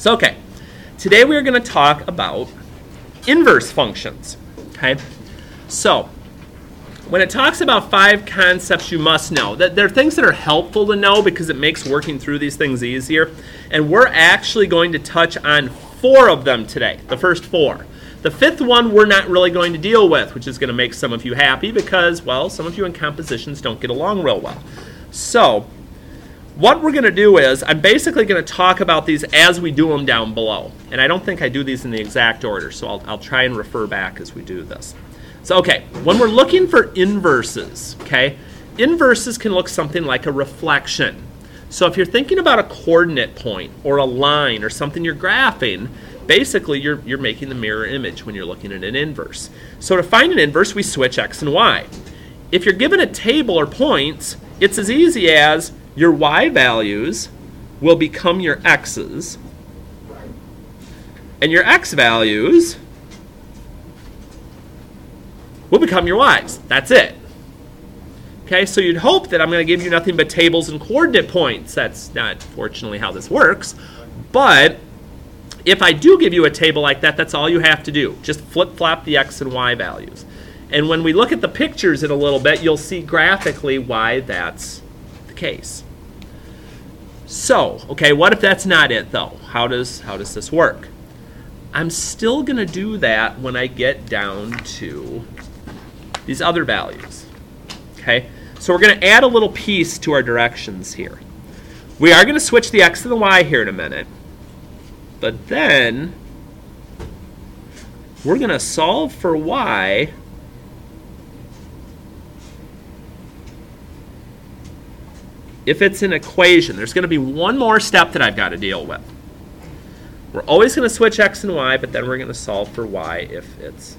So, okay, today we're going to talk about inverse functions, okay? So, when it talks about 5 concepts you must know, there are things that are helpful to know because it makes working through these things easier, and we're actually going to touch on 4 of them today, the first 4. The 5th one we're not really going to deal with, which is going to make some of you happy because, well, some of you in compositions don't get along real well. So, what we're going to do is, I'm basically going to talk about these as we do them down below. And I don't think I do these in the exact order, so I'll try and refer back as we do this. So, okay, when we're looking for inverses, okay, inverses can look something like a reflection. So if you're thinking about a coordinate point or a line or something you're graphing, basically you're making the mirror image when you're looking at an inverse. So to find an inverse, we switch x and y. If you're given a table or points, it's as easy as your y values will become your x's, and your x values will become your y's. That's it. Okay, so you'd hope that I'm going to give you nothing but tables and coordinate points. That's not, fortunately, how this works. But if I do give you a table like that, that's all you have to do. Just flip-flop the x and y values. And when we look at the pictures in a little bit, you'll see graphically why that's the case. So, okay, what if that's not it, though? How does this work? I'm still going to do that when I get down to these other values. Okay, so we're going to add a little piece to our directions here. We are going to switch the x and the y here in a minute. But then we're going to solve for y if it's an equation. There's going to be one more step that I've got to deal with. We're always going to switch x and y, but then we're going to solve for y if it's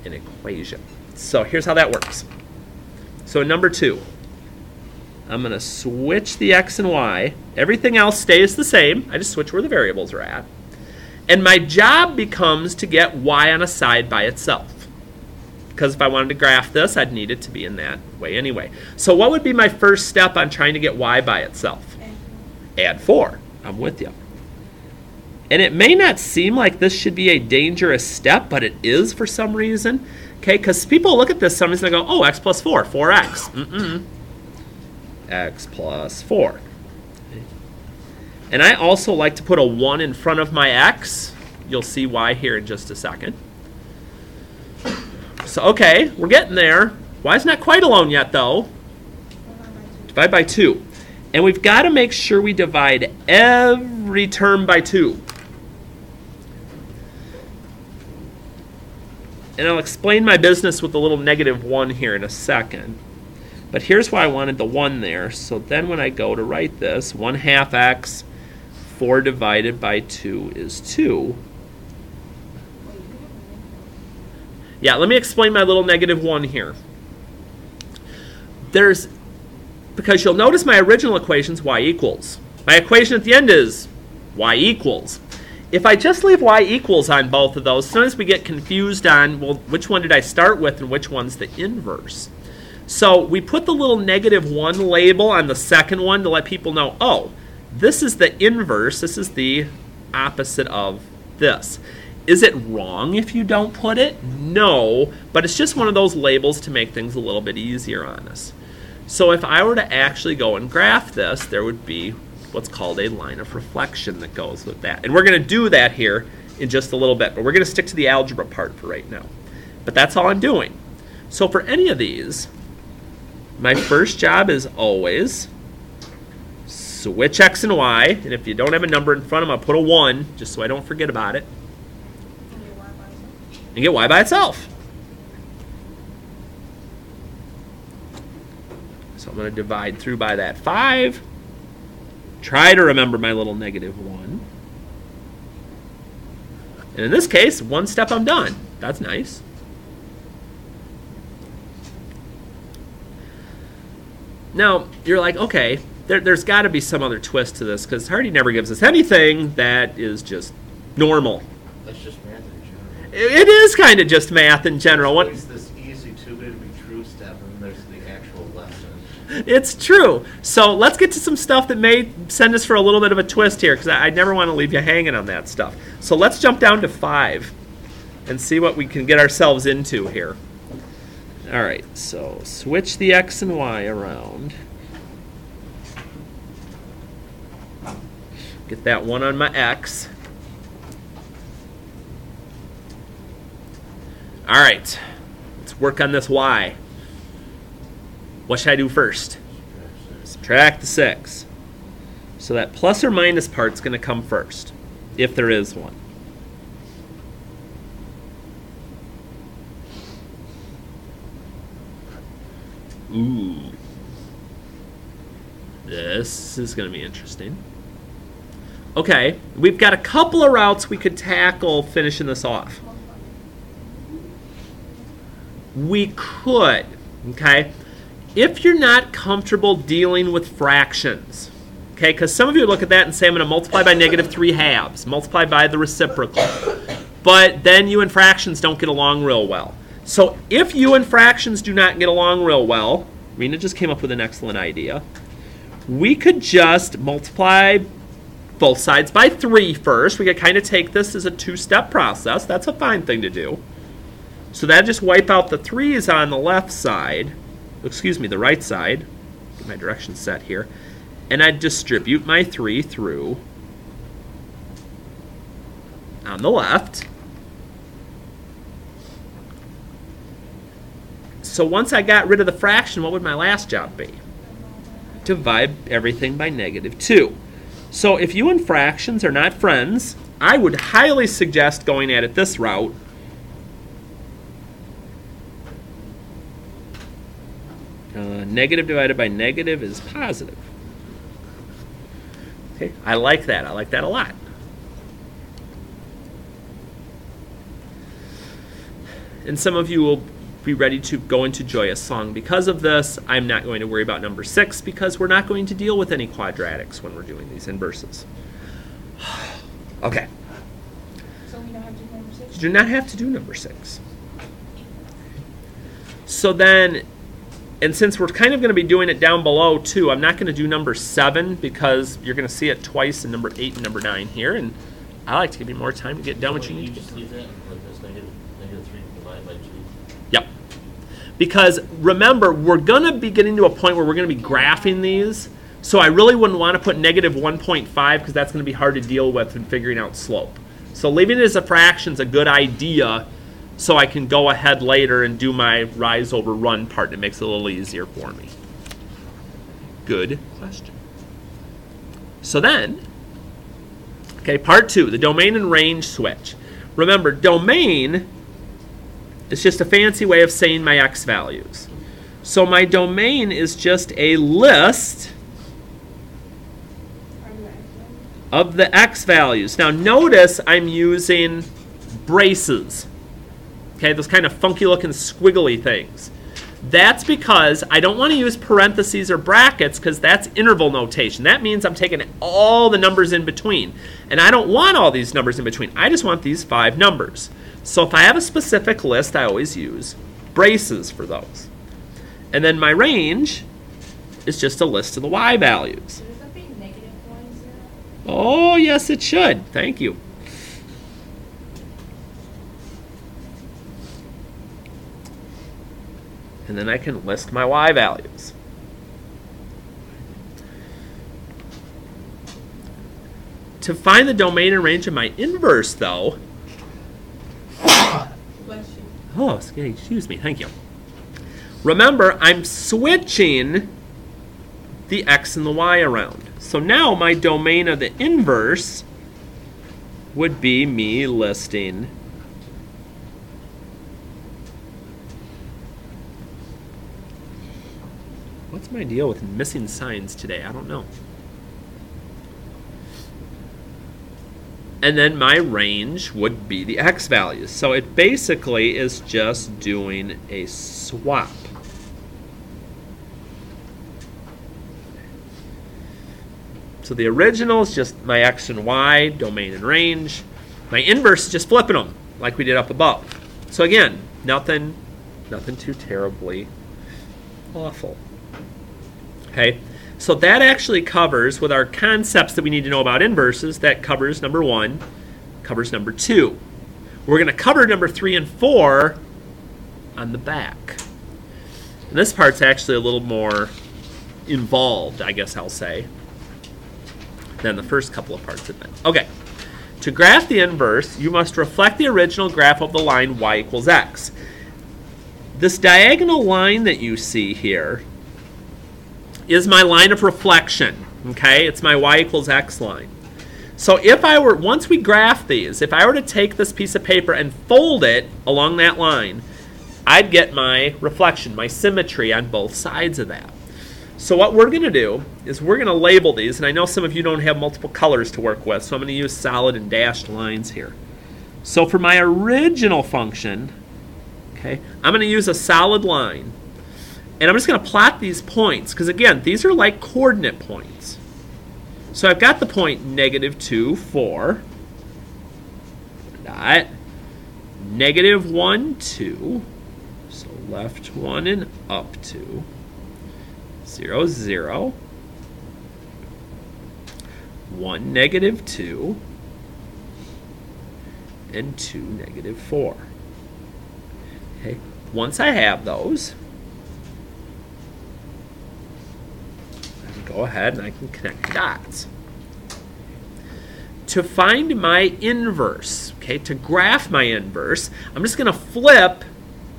an equation. So here's how that works. So in number 2, I'm going to switch the x and y. Everything else stays the same. I just switch where the variables are at. And my job becomes to get y on a side by itself. Because if I wanted to graph this, I'd need it to be in that way anyway. So what would be my first step on trying to get y by itself? Add 4. I'm with you. And it may not seem like this should be a dangerous step, but it is for some reason. Okay, because people look at this sometimes and they go, oh, x plus 4, 4x. X plus 4. Okay. And I also like to put a 1 in front of my x. You'll see why here in just a second. So, okay, we're getting there. Y's not quite alone yet, though. Divide by 2. And we've got to make sure we divide every term by 2. And I'll explain my business with the little -1 here in a second. But here's why I wanted the 1 there. So then when I go to write this, 1/2 x, 4 divided by 2 is 2. Yeah, let me explain my little -1 here. Because you'll notice my original equation's y equals. My equation at the end is y equals. If I just leave y equals on both of those, sometimes we get confused on, well, which one did I start with and which one's the inverse? So we put the little -1 label on the second one to let people know, oh, this is the inverse, this is the opposite of this. Is it wrong if you don't put it? No, but it's just one of those labels to make things a little bit easier on us. So if I were to actually go and graph this, there would be what's called a line of reflection that goes with that. And we're going to do that here in just a little bit, but we're going to stick to the algebra part for right now. But that's all I'm doing. So for any of these, my first job is always switch x and y, and if you don't have a number in front of them, I'll put a 1, just so I don't forget about it, and get y by itself. So I'm going to divide through by that 5. Try to remember my little -1. And in this case, 1 step I'm done. That's nice. Now, you're like, okay, there's got to be some other twist to this, because Harty never gives us anything that is just normal. That's just math in general. It is kind of just math in general. There's this easy too good to be true step, and then there's the actual lesson. It's true. So let's get to some stuff that may send us for a little bit of a twist here, because I never want to leave you hanging on that stuff. So let's jump down to 5 and see what we can get ourselves into here. All right, so switch the x and y around. Get that 1 on my x. All right, let's work on this y. What should I do first? Subtract the 6. So that plus or minus part's going to come first, if there is one. Ooh. This is going to be interesting. Okay, we've got a couple of routes we could tackle finishing this off. We could, okay? If you're not comfortable dealing with fractions, okay, because some of you would look at that and say, I'm going to multiply by -3/2, multiply by the reciprocal. But then you and fractions don't get along real well. So if you and fractions do not get along real well, Rena just came up with an excellent idea. We could just multiply both sides by 3 first. We could kind of take this as a 2-step process. That's a fine thing to do. So that'd just wipe out the 3's on the left side. Excuse me, the right side. Get my directions set here. And I'd distribute my 3 through on the left. So once I got rid of the fraction, what would my last job be? Divide everything by -2. So if you and fractions are not friends, I would highly suggest going at it this route. Negative divided by negative is positive. Okay, I like that. I like that a lot. And some of you will be ready to go into joyous song. Because of this, I'm not going to worry about number 6 because we're not going to deal with any quadratics when we're doing these inverses. Okay. So we don't have to do number 6? You do not have to do number 6. So then, and since we're kind of going to be doing it down below too, I'm not going to do number 7 because you're going to see it twice in number 8 and number 9 here, and I like to give you more time to get done what you need to get done. -3 divided by 2. Yep. Because remember, we're going to be getting to a point where we're going to be graphing these, so I really wouldn't want to put -1.5 because that's going to be hard to deal with in figuring out slope. So leaving it as a fraction is a good idea, so I can go ahead later and do my rise over run part, and it makes it a little easier for me. Good question. So then, okay, part 2, the domain and range switch. Remember, domain is just a fancy way of saying my x values. So my domain is just a list of the x values. Now notice I'm using braces. Okay, those kind of funky looking squiggly things. That's because I don't want to use parentheses or brackets because that's interval notation. That means I'm taking all the numbers in between. And I don't want all these numbers in between. I just want these 5 numbers. So if I have a specific list, I always use braces for those. And then my range is just a list of the y values. So does that be -1, 0? Oh, yes, it should. Thank you. And then I can list my y values. To find the domain and range of my inverse, though, oh, excuse me, thank you. Remember, I'm switching the x and the y around. So now my domain of the inverse would be me listing what's my deal with missing signs today? I don't know. And then my range would be the x values. So it basically is just doing a swap. So the original is just my x and y, domain and range. My inverse is just flipping them like we did up above. So again, nothing too terribly awful. Okay, so that actually covers, with our concepts that we need to know about inverses, that covers number 1, covers number 2. We're going to cover number 3 and 4 on the back. And this part's actually a little more involved, I guess I'll say, than the first couple of parts have been. Okay, to graph the inverse, you must reflect the original graph of the line y equals x. This diagonal line that you see here is my line of reflection, okay? It's my y equals x line. So if I were, once we graph these, if I were to take this piece of paper and fold it along that line, I'd get my reflection, my symmetry on both sides of that. So what we're going to do is we're going to label these, and I know some of you don't have multiple colors to work with, so I'm going to use solid and dashed lines here. So for my original function, okay, I'm going to use a solid line, and I'm just going to plot these points, because again, these are like coordinate points. So I've got the point -2, 4, dot, -1, 2, so left 1 and up 2, 0, 0, 1, -2, and 2, -4. Okay. Once I have those, I can go ahead and I can connect the dots. To find my inverse, okay, to graph my inverse, I'm just going to flip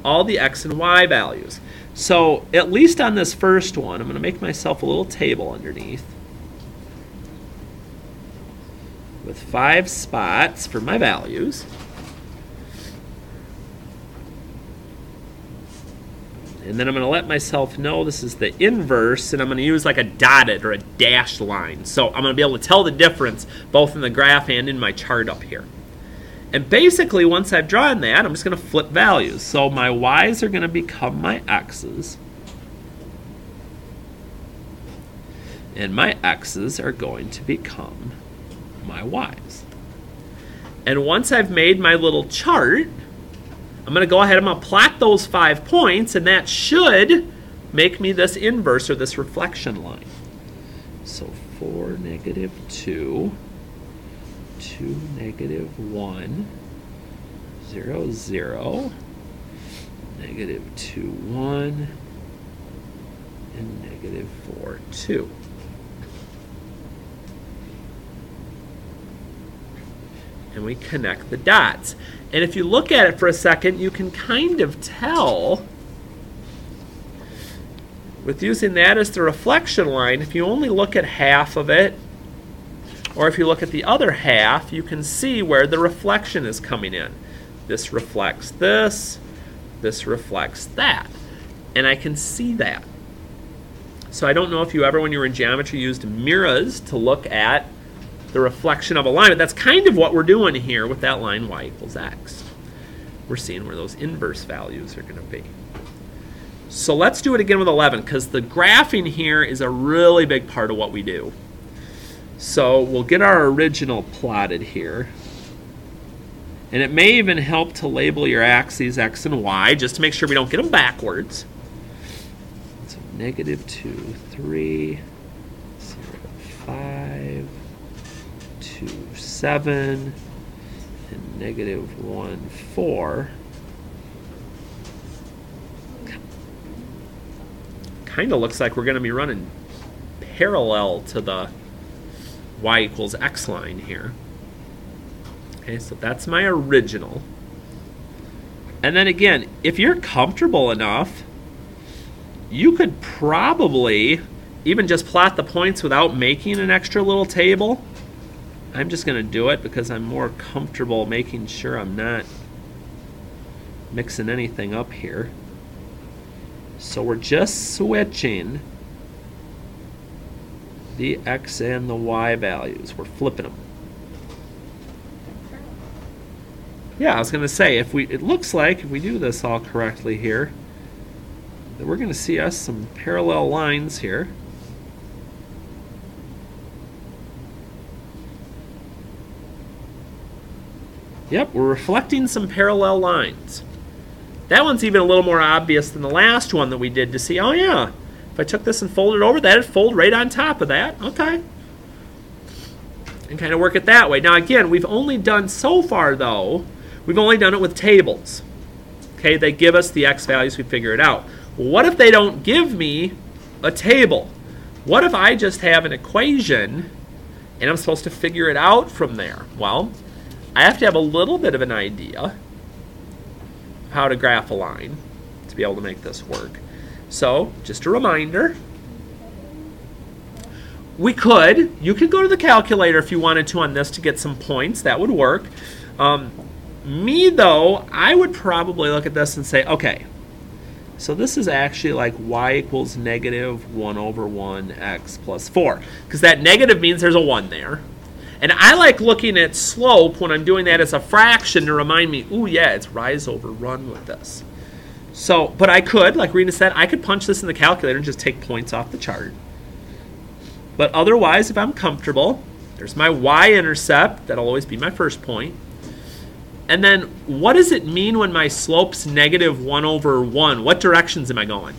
all the x and y values. So at least on this first one, I'm going to make myself a little table underneath with 5 spots for my values. And then I'm going to let myself know this is the inverse, and I'm going to use like a dotted or a dashed line. So I'm going to be able to tell the difference both in the graph and in my chart up here. And basically, once I've drawn that, I'm just going to flip values. So my y's are going to become my x's, and my x's are going to become my y's. And once I've made my little chart, I'm going to go ahead and I'm going to plot those 5 points, and that should make me this inverse or this reflection line. So 4, -2, 2, -1, 0, 0, -2, 1, and -4, 2. And we connect the dots. And if you look at it for a second, you can kind of tell with using that as the reflection line, if you only look at half of it, or if you look at the other half, you can see where the reflection is coming in. This reflects this reflects that. And I can see that. So I don't know if you ever, when you were in geometry, used mirrors to look at the reflection of a line, but that's kind of what we're doing here with that line y equals x. We're seeing where those inverse values are going to be. So let's do it again with 11, because the graphing here is a really big part of what we do. So we'll get our original plotted here. And it may even help to label your axes x and y, just to make sure we don't get them backwards. So -2, 3, 0, 5, 2, 7, and -1, 4. Kind of looks like we're going to be running parallel to the y equals x line here. Okay, so that's my original. And then again, if you're comfortable enough, you could probably even just plot the points without making an extra little table. I'm just going to do it because I'm more comfortable making sure I'm not mixing anything up here. So we're just switching the x and the y values. We're flipping them. Yeah, I was going to say, it looks like if we do this all correctly here, that we're going to see us some parallel lines here. Yep, we're reflecting some parallel lines. That one's even a little more obvious than the last one that we did to see, oh yeah, If I took this and folded it over, that'd fold right on top of that. Okay. And kind of work it that way. Now again, we've only done so far though, we've only done it with tables. Okay, they give us the x values, we figure it out. Well, what if they don't give me a table? What if I just have an equation and I'm supposed to figure it out from there? Well, I have to have a little bit of an idea of how to graph a line to be able to make this work. So, just a reminder, you could go to the calculator if you wanted to on this to get some points. That would work. Me, though, I would probably look at this and say, okay, so this is actually like y equals negative 1 over 1 x plus 4. Because that negative means there's a 1 there. And I like looking at slope when I'm doing that as a fraction to remind me, ooh, yeah, it's rise over run with this. So, but I could, like Rena said, I could punch this in the calculator and just take points off the chart. But otherwise, if I'm comfortable, there's my y-intercept. That'll always be my first point. And then what does it mean when my slope's negative 1 over 1? What directions am I going?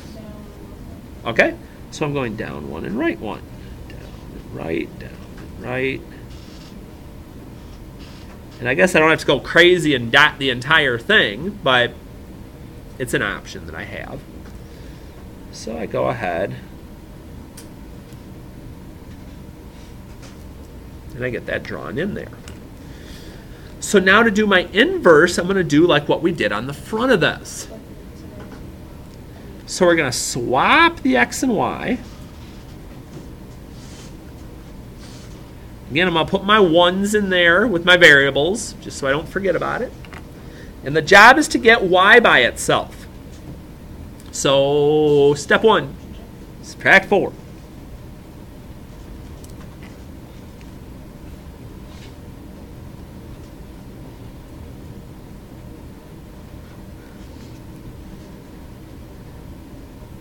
Okay, so I'm going down 1 and right 1. Down and right, down and right. And I guess I don't have to go crazy and dot the entire thing, but it's an option that I have. So I go ahead and I get that drawn in there. So now to do my inverse, I'm going to do like what we did on the front of this. So we're going to swap the x and y. Again, I'm going to put my 1s in there with my variables, just so I don't forget about it. And the job is to get y by itself. So step 1, subtract 4.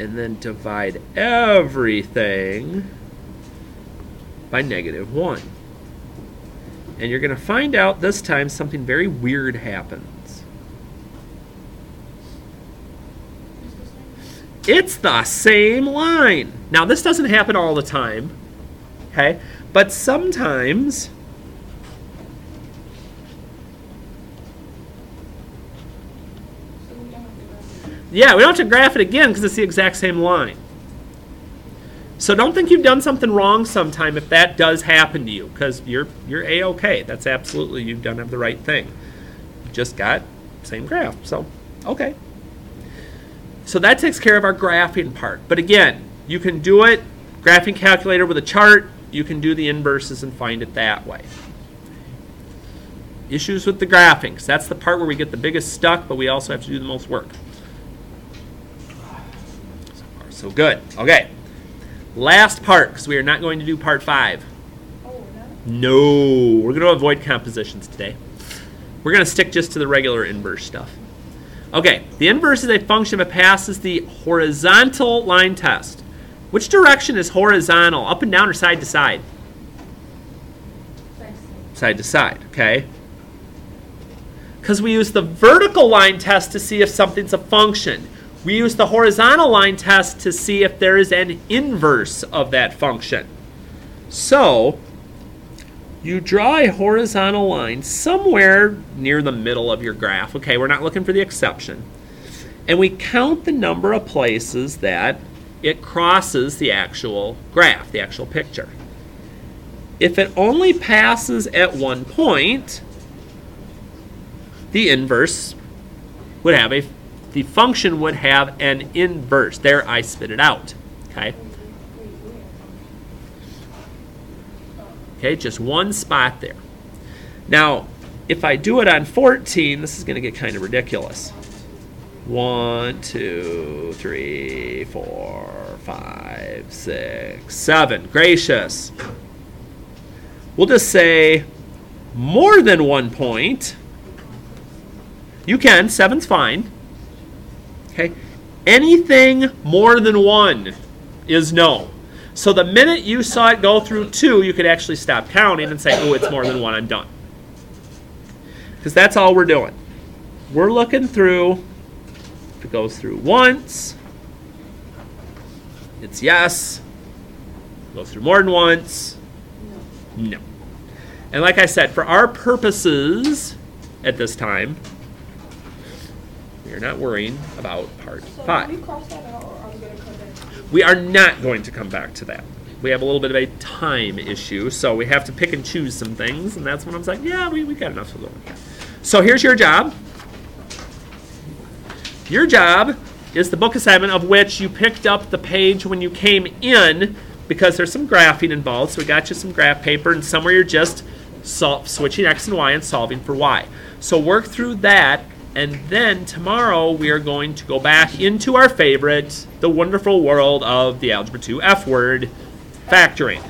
And then divide everything by negative 1. And you're going to find out this time something very weird happens. It's the same line. Now, this doesn't happen all the time, okay? But sometimes yeah, we don't have to graph it again because it's the exact same line. So don't think you've done something wrong sometime if that does happen to you, because you're A-okay. That's absolutely, you've done the right thing. You just got same graph. So, okay. So that takes care of our graphing part. But again, you can do it, graphing calculator with a chart. You can do the inverses and find it that way. Issues with the graphing, because that's the part where we get the biggest stuck, but we also have to do the most work. So good. Okay. Last part, because we are not going to do part 5. Oh, no. We're going to avoid compositions today. We're going to stick just to the regular inverse stuff. Okay. The inverse is a function if it passes the horizontal line test. Which direction is horizontal? Up and down or side to side? Side to side. Okay. Because we use the vertical line test to see if something's a function. We use the horizontal line test to see if there is an inverse of that function. So, you draw a horizontal line somewhere near the middle of your graph. Okay, we're not looking for the exception. And we count the number of places that it crosses the actual graph, the actual picture. If it only passes at one point, the inverse would have the function would have an inverse. There, I spit it out. Okay? Okay, just one spot there. Now, if I do it on 14, this is going to get kind of ridiculous. 1, 2, 3, 4, 5, 6, 7. Gracious. We'll just say more than 1 point. You can. 7's fine. Okay. Anything more than 1 is no. So the minute you saw it go through 2, you could actually stop counting and say, oh, it's more than 1, I'm done. Because that's all we're doing. We're looking through, if it goes through once, It's yes. Go through more than once. No. And like I said, for our purposes at this time, we are not worrying about part So 5. do we cross that out, or are we going to come back to it? We are not going to come back to that. We have a little bit of a time issue, so we have to pick and choose some things, and that's when I was like, yeah, we got enough to do. So here's your job. Your job is the book assignment, of which you picked up the page when you came in, because there's some graphing involved. So we got you some graph paper, and somewhere you're just switching x and y and solving for y. So work through that, and then tomorrow we are going to go back into our favorite, the wonderful world of the Algebra 2 F word, factoring.